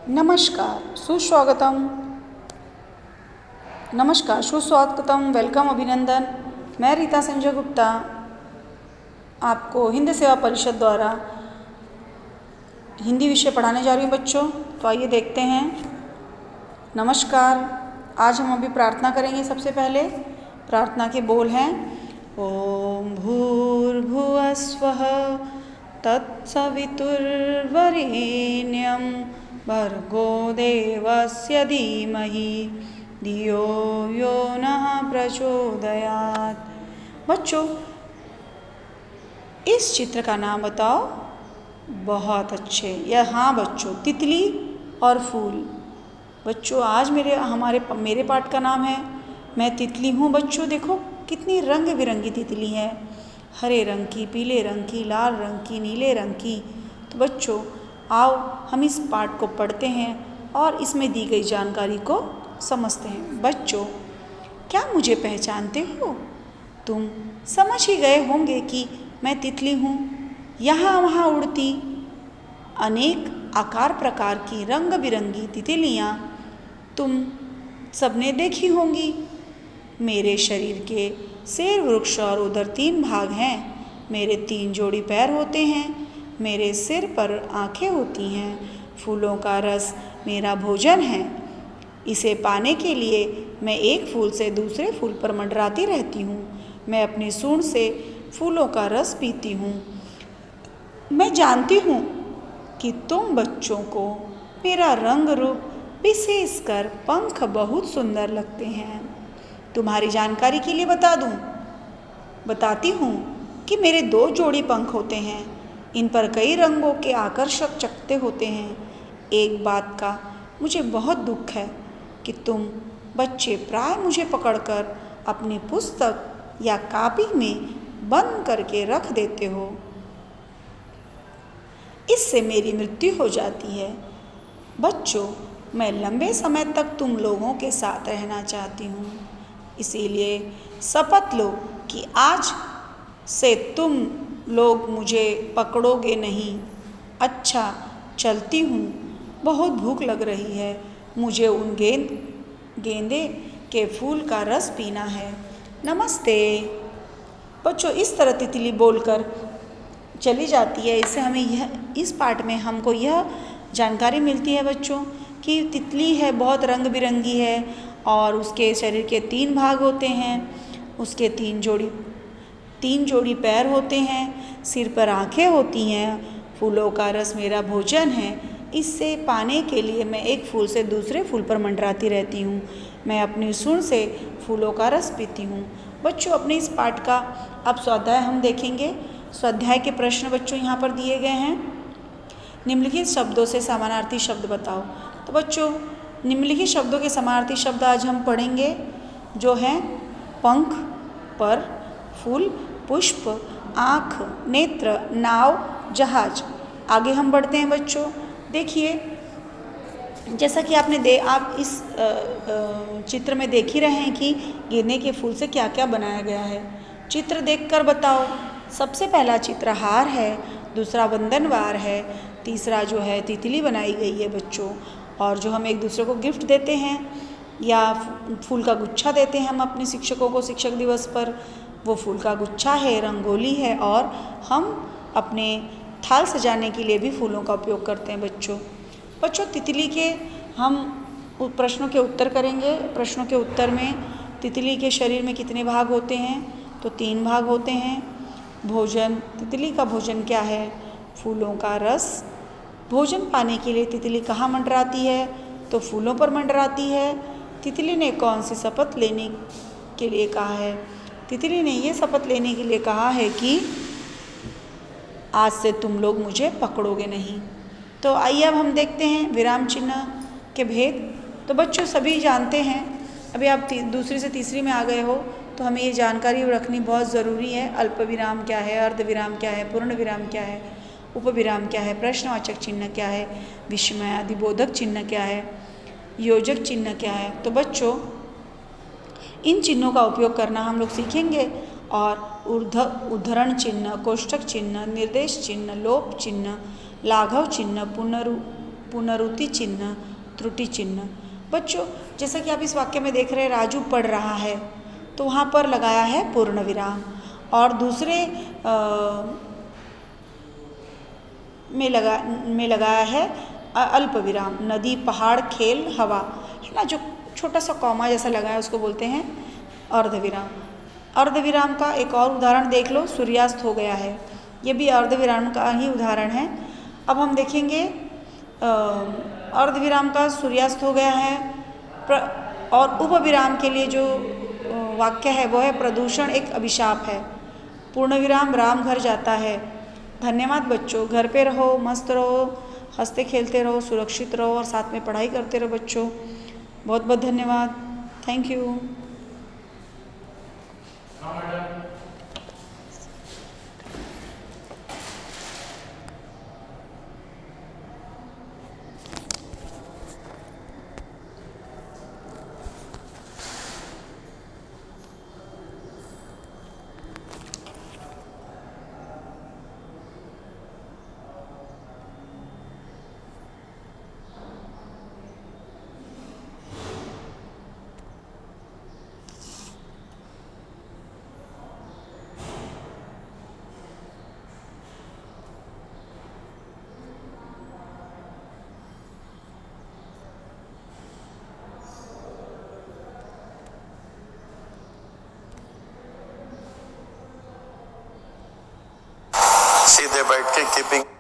नमस्कार, सुस्वागतम, वेलकम, अभिनंदन। मैं रीता संजय गुप्ता आपको हिंदी सेवा परिषद द्वारा हिंदी विषय पढ़ाने जा रही हूँ बच्चों। तो आइए देखते हैं। नमस्कार। आज हम अभी प्रार्थना करेंगे। सबसे पहले प्रार्थना के बोल हैं, ओम भूर्भुवः स्वः तत्सवितुर्वरेण्यं भर्गो देवस्य धीमहि धियो यो नः प्रचोदयात्। बच्चों, इस चित्र का नाम बताओ। बहुत अच्छे। हाँ बच्चों, तितली और फूल। बच्चों, आज मेरे पाठ का नाम है मैं तितली हूँ। बच्चों देखो कितनी रंग बिरंगी तितली है, हरे रंग की, पीले रंग की, लाल रंग की, नीले रंग की। तो बच्चों आओ हम इस पाठ को पढ़ते हैं और इसमें दी गई जानकारी को समझते हैं। बच्चों, क्या मुझे पहचानते हो? तुम समझ ही गए होंगे कि मैं तितली हूँ। यहाँ वहाँ उड़ती अनेक आकार प्रकार की रंग बिरंगी तितलियाँ तुम सबने देखी होंगी। मेरे शरीर के सिर, वृक्ष और उदर 3 भाग हैं। मेरे 3 जोड़ी पैर होते हैं। मेरे सिर पर आँखें होती हैं। फूलों का रस मेरा भोजन है। इसे पाने के लिए मैं एक फूल से दूसरे फूल पर मंडराती रहती हूँ। मैं अपनी सूंड से फूलों का रस पीती हूँ। मैं जानती हूँ कि तुम बच्चों को मेरा रंग रूप, विशेषकर पंख बहुत सुंदर लगते हैं। तुम्हारी जानकारी के लिए बताती हूँ कि मेरे 2 जोड़ी पंख होते हैं। इन पर कई रंगों के आकर्षक चकत्ते होते हैं। एक बात का मुझे बहुत दुख है कि तुम बच्चे प्राय मुझे पकड़कर अपनी पुस्तक या कॉपी में बंद करके रख देते हो। इससे मेरी मृत्यु हो जाती है। बच्चों, मैं लंबे समय तक तुम लोगों के साथ रहना चाहती हूँ। इसीलिए शपथ लो कि आज से तुम लोग मुझे पकड़ोगे नहीं। अच्छा, चलती हूँ। बहुत भूख लग रही है। मुझे उन गेंदे के फूल का रस पीना है। नमस्ते। बच्चों, इस तरह तितली बोलकर चली जाती है। इससे हमें इस पाठ में हमको यह जानकारी मिलती है बच्चों कि तितली है, बहुत रंग बिरंगी है और उसके शरीर के 3 भाग होते हैं। उसके 3 जोड़ी पैर होते हैं। सिर पर आँखें होती हैं। फूलों का रस मेरा भोजन है। इससे पाने के लिए मैं एक फूल से दूसरे फूल पर मंडराती रहती हूँ। मैं अपनी सूंड से फूलों का रस पीती हूँ। बच्चों, अपने इस पाठ का अब स्वाध्याय हम देखेंगे। स्वाध्याय के प्रश्न बच्चों यहाँ पर दिए गए हैं। निम्नलिखित शब्दों से समानार्थी शब्द बताओ। तो बच्चों, निम्नलिखित शब्दों के समानार्थी शब्द आज हम पढ़ेंगे, जो हैं पंख, पर, फूल, पुष्प, आँख, नेत्र, नाव, जहाज। आगे हम बढ़ते हैं बच्चों। देखिए, जैसा कि आप इस चित्र में देख ही रहे हैं कि गेंदे के फूल से क्या क्या बनाया गया है। चित्र देखकर बताओ। सबसे पहला चित्र हार है, दूसरा बंधनवार है, तीसरा जो है तितली बनाई गई है बच्चों। और जो हम एक दूसरे को गिफ्ट देते हैं या फूल का गुच्छा देते हैं हम अपने शिक्षकों को शिक्षक दिवस पर, वो फूल का गुच्छा है, रंगोली है। और हम अपने थाल सजाने के लिए भी फूलों का उपयोग करते हैं बच्चों। तितली के हम प्रश्नों के उत्तर करेंगे। प्रश्नों के उत्तर में तितली के शरीर में कितने भाग होते हैं? तो 3 भाग होते हैं। भोजन, तितली का भोजन क्या है? फूलों का रस। भोजन पाने के लिए तितली कहाँ मंडराती है? तो फूलों पर मंडराती है। तितली ने कौन सी शपथ लेने के लिए कहा है? तितली ने ये शपथ लेने के लिए कहा है कि आज से तुम लोग मुझे पकड़ोगे नहीं। तो आइए अब हम देखते हैं विराम चिन्ह के भेद। तो बच्चों, सभी जानते हैं, अभी आप दूसरी से तीसरी में आ गए हो तो हमें ये जानकारी रखनी बहुत ज़रूरी है। अल्प विराम क्या है, अर्ध विराम क्या है, पूर्ण विराम क्या है, उपविराम क्या है, प्रश्नवाचक चिन्ह क्या है, विस्मयादिबोधक चिन्ह क्या है, योजक चिन्ह क्या है। तो बच्चों, इन चिन्हों का उपयोग करना हम लोग सीखेंगे। और उद्धरण चिन्ह, कोष्ठक चिन्ह, निर्देश चिन्ह, लोप चिन्ह, लाघव चिन्ह, पुनरुक्ति चिन्ह, त्रुटि चिन्ह। बच्चों जैसा कि आप इस वाक्य में देख रहे हैं, राजू पढ़ रहा है, तो वहाँ पर लगाया है पूर्ण विराम, और दूसरे में लगाया है अल्प विराम। नदी, पहाड़, खेल, हवा, है ना, जो छोटा सा कॉमा जैसा लगा है उसको बोलते हैं अर्धविराम। अर्धविराम का एक और उदाहरण देख लो, सूर्यास्त हो गया है, ये भी अर्धविराम का ही उदाहरण है। अब हम देखेंगे अर्धविराम का सूर्यास्त हो गया है। और उपविराम के लिए जो वाक्य है वो है प्रदूषण एक अभिशाप है। पूर्ण विराम, राम घर जाता है। धन्यवाद बच्चों, घर पे रहो, मस्त रहो, हंसते खेलते रहो, सुरक्षित रहो और साथ में पढ़ाई करते रहो बच्चों। बहुत बहुत धन्यवाद, थैंक यू। सीधे बैठ के कीपिंग